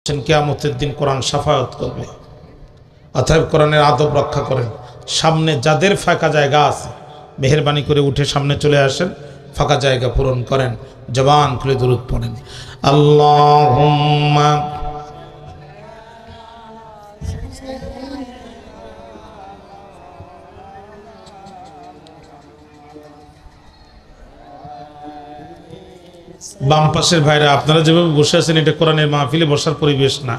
কিয়ামতের দিন কোরআন শাফায়াত করবে। অতএব কোরআনের আদব রক্ষা করেন। সামনে যাদের ফাঁকা জায়গা আছে মেহেরবানি করে উঠে সামনে চলে আসেন, ফাঁকা জায়গা পূরণ করেন, জবান খুলে দুরূদ পড়েন। আল্লাহুম্মা বাম পাশের ভাইরা, আপনারা যেভাবে বসে আছেন এটা কোরআনের মাহফিলে বসার পরিবেশ না।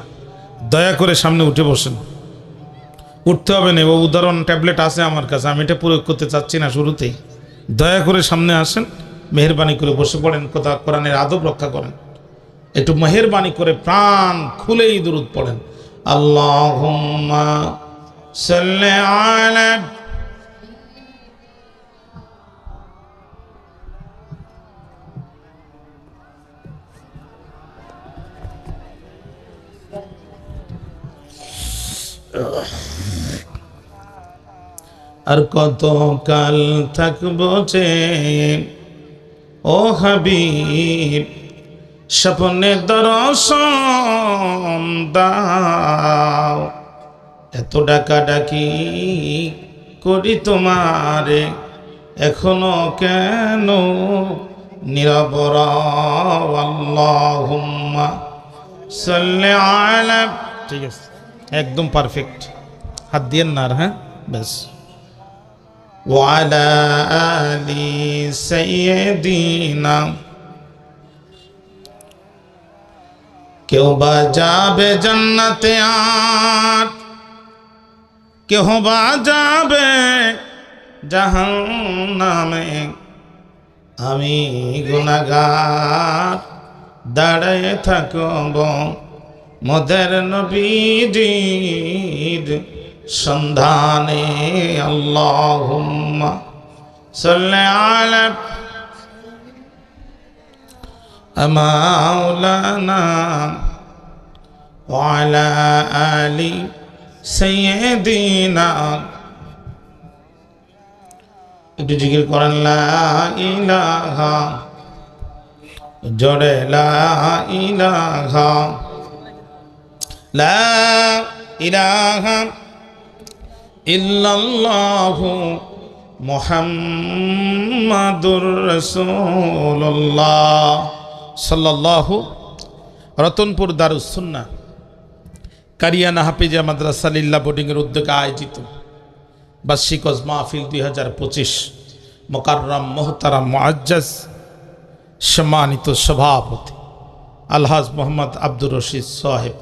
দয়া করে সামনে উঠে বসেন। উঠতে হবে না, ও উদাহরণ ট্যাবলেট আছে আমার কাছে, আমি এটা প্রয়োগ করতে চাচ্ছি না শুরুতেই। দয়া করে সামনে আসেন, মেহেরবানি করে বসে পড়েন, কোরআনের আদব রক্ষা করেন। একটু মেহেরবানি করে প্রাণ খুলেই দুরূদ পড়েন। আল্লাহুম্মা সাল্লি আলা আর কত কাল থাকবো যে ও হাবিব, স্বপ্নে দর্শন দাও। এত ডাকাডাকি করি তোমারে, এখনো কেন নীরব রও? আল্লাহুম্মা সাল্লি আলা, ঠিক আছে একদম পারফেক্ট, হাত দিয়েন না আর, হ্যাঁ ব্যাস। ওয়ালা আলি সাইয়্যিদিনা, কেউ বা যাবে জান্নাতে আর কেউ বা যাবে জাহান্নামে। আমি গুনাহগার দাঁড়ায় থাকব মোদের নবীজির সন্ধানে। আল্লাহুম্মা সাল্লি আলা মাওলানা ওয়া আলা আলি সাইয়্যিদিনা। একটু জিকির করেন লা ইলাহা, জোরে লা ইলাহা, লা ইলাহা ইল্লাল্লাহু মুহাম্মাদুর রাসূলুল্লাহ সাল্লাল্লাহু। রতনপুর দারুস সুন্নাহ কারিয়ানা হাফিজিয়া মাদ্রাসা লিল্লাহ বোর্ডিংয়ের উদ্যোগে আয়োজিত বার্ষিক ওয়াজ মাহফিল 2025 মোকাররম মোহতারাম মুআজ্জাজ সম্মানিত সভাপতি আলহাজ মোহাম্মদ আব্দুর রশিদ সাহেব